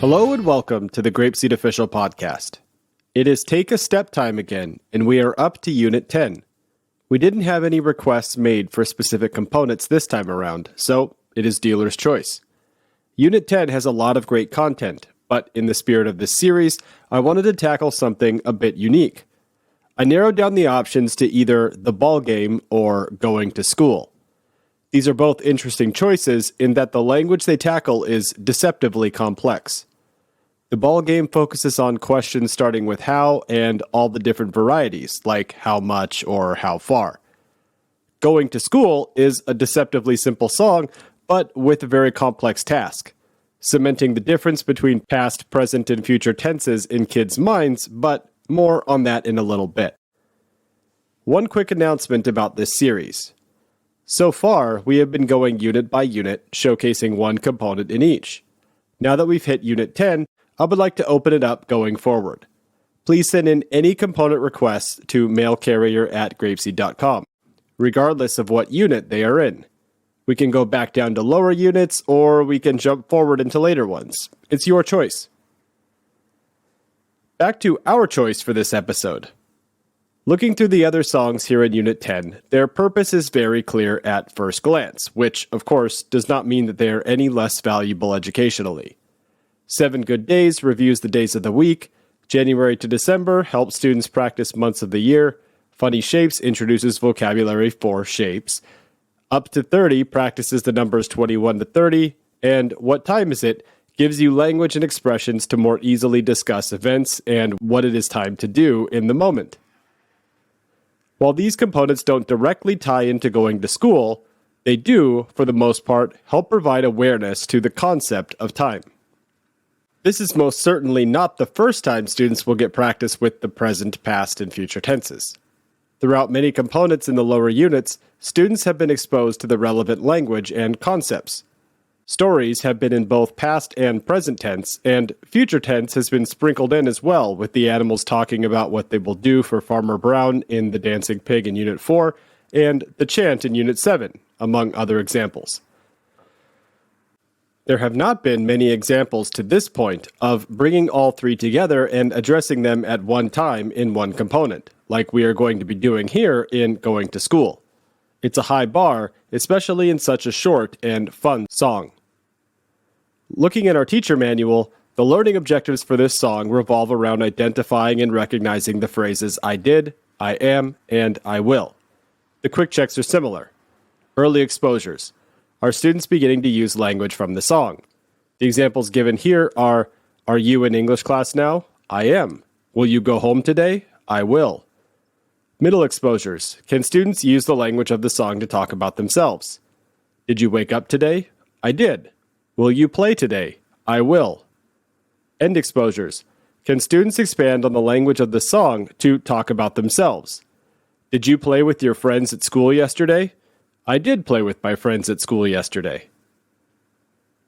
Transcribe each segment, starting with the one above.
Hello and welcome to the Grapeseed Official Podcast. It is Take a Step time again, and we are up to Unit 10. We didn't have any requests made for specific components this time around, so it is dealer's choice. Unit 10 has a lot of great content, but in the spirit of this series, I wanted to tackle something a bit unique. I narrowed down the options to either the ball game or going to school. These are both interesting choices in that the language they tackle is deceptively complex. The ball game focuses on questions starting with how and all the different varieties, like how much or how far. Going to school is a deceptively simple song, but with a very complex task, cementing the difference between past, present, and future tenses in kids' minds, but more on that in a little bit. One quick announcement about this series. So far, we have been going unit by unit, showcasing one component in each. Now that we've hit Unit 10, I would like to open it up going forward. Please send in any component requests to mailcarrier@grapeseed.com, regardless of what unit they are in. We can go back down to lower units, or we can jump forward into later ones. It's your choice. Back to our choice for this episode. Looking through the other songs here in Unit 10, their purpose is very clear at first glance, which, of course, does not mean that they are any less valuable educationally. 7 Good Days reviews the days of the week. January to December helps students practice months of the year. Funny Shapes introduces vocabulary for shapes. Up to 30 practices the numbers 21 to 30. And What Time Is It gives you language and expressions to more easily discuss events and what it is time to do in the moment. While these components don't directly tie into going to school, they do, for the most part, help provide awareness to the concept of time. This is most certainly not the first time students will get practice with the present, past, and future tenses. Throughout many components in the lower units, students have been exposed to the relevant language and concepts. Stories have been in both past and present tense, and future tense has been sprinkled in as well, with the animals talking about what they will do for Farmer Brown in The Dancing Pig in Unit 4, and the chant in Unit 7, among other examples. There have not been many examples to this point of bringing all three together and addressing them at one time in one component, like we are going to be doing here in Going to School. It's a high bar, especially in such a short and fun song. Looking at our teacher manual, the learning objectives for this song revolve around identifying and recognizing the phrases I did, I am, and I will. The quick checks are similar. Early exposures. Are students beginning to use language from the song? The examples given here are you in English class now? I am. Will you go home today? I will. Middle exposures. Can students use the language of the song to talk about themselves? Did you wake up today? I did. Will you play today? I will. End exposures. Can students expand on the language of the song to talk about themselves? Did you play with your friends at school yesterday? I did play with my friends at school yesterday.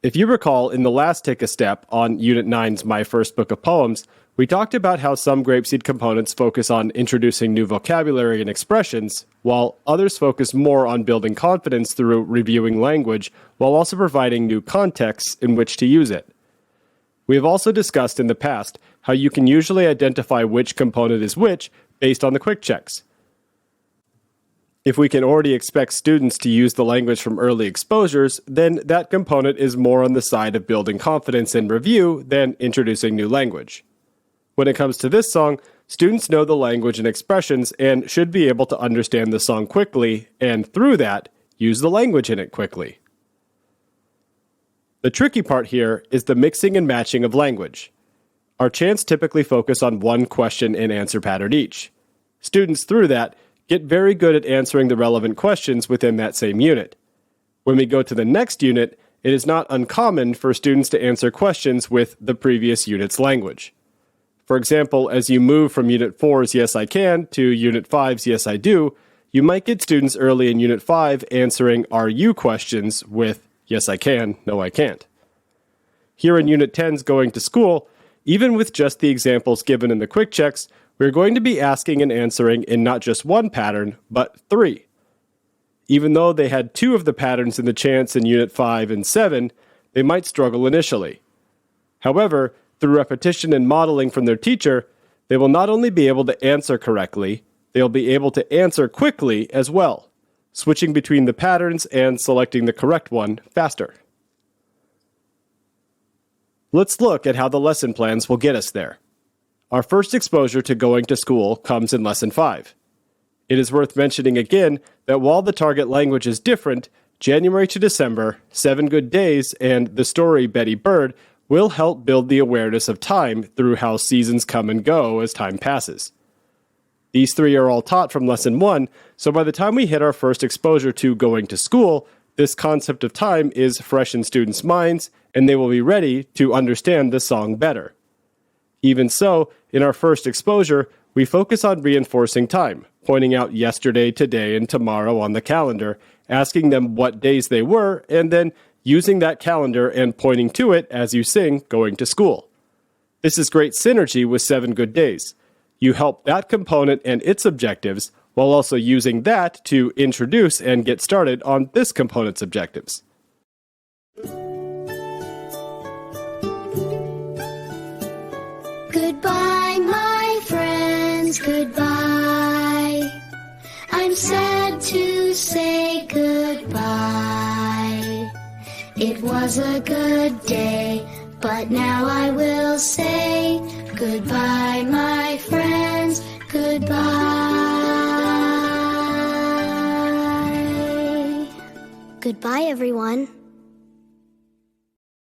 If you recall, in the last Take a Step on Unit 9's My First Book of Poems, we talked about how some Grapeseed components focus on introducing new vocabulary and expressions, while others focus more on building confidence through reviewing language, while also providing new contexts in which to use it. We have also discussed in the past how you can usually identify which component is which based on the quick checks. If we can already expect students to use the language from early exposures, then that component is more on the side of building confidence in review than introducing new language. When it comes to this song, students know the language and expressions and should be able to understand the song quickly, and through that, use the language in it quickly. The tricky part here is the mixing and matching of language. Our chants typically focus on one question and answer pattern each. Students, through that, get very good at answering the relevant questions within that same unit. When we go to the next unit, it is not uncommon for students to answer questions with the previous unit's language. For example, as you move from Unit 4's Yes I Can to Unit 5's Yes I Do, you might get students early in Unit 5 answering Are You questions with Yes I Can, No I Can't. Here in Unit 10's Going to School, even with just the examples given in the quick checks, we're going to be asking and answering in not just one pattern, but 3. Even though they had 2 of the patterns in the chants in Unit 5 and 7, they might struggle initially. However, through repetition and modeling from their teacher, they will not only be able to answer correctly, they'll be able to answer quickly as well, switching between the patterns and selecting the correct one faster. Let's look at how the lesson plans will get us there. Our first exposure to going to school comes in Lesson 5. It is worth mentioning again that while the target language is different, January to December, 7 Good Days, and the story Betty Bird will help build the awareness of time through how seasons come and go as time passes. These three are all taught from Lesson 1, so by the time we hit our first exposure to going to school, this concept of time is fresh in students' minds, and they will be ready to understand the song better. Even so, in our first exposure, we focus on reinforcing time, pointing out yesterday, today, and tomorrow on the calendar, asking them what days they were, and then using that calendar and pointing to it as you sing Going to School. This is great synergy with 7 Good Days. You help that component and its objectives, while also using that to introduce and get started on this component's objectives. Goodbye, my friends, goodbye. I'm sad to say goodbye. It was a good day, but now I will say goodbye, my friends, goodbye. Goodbye, everyone.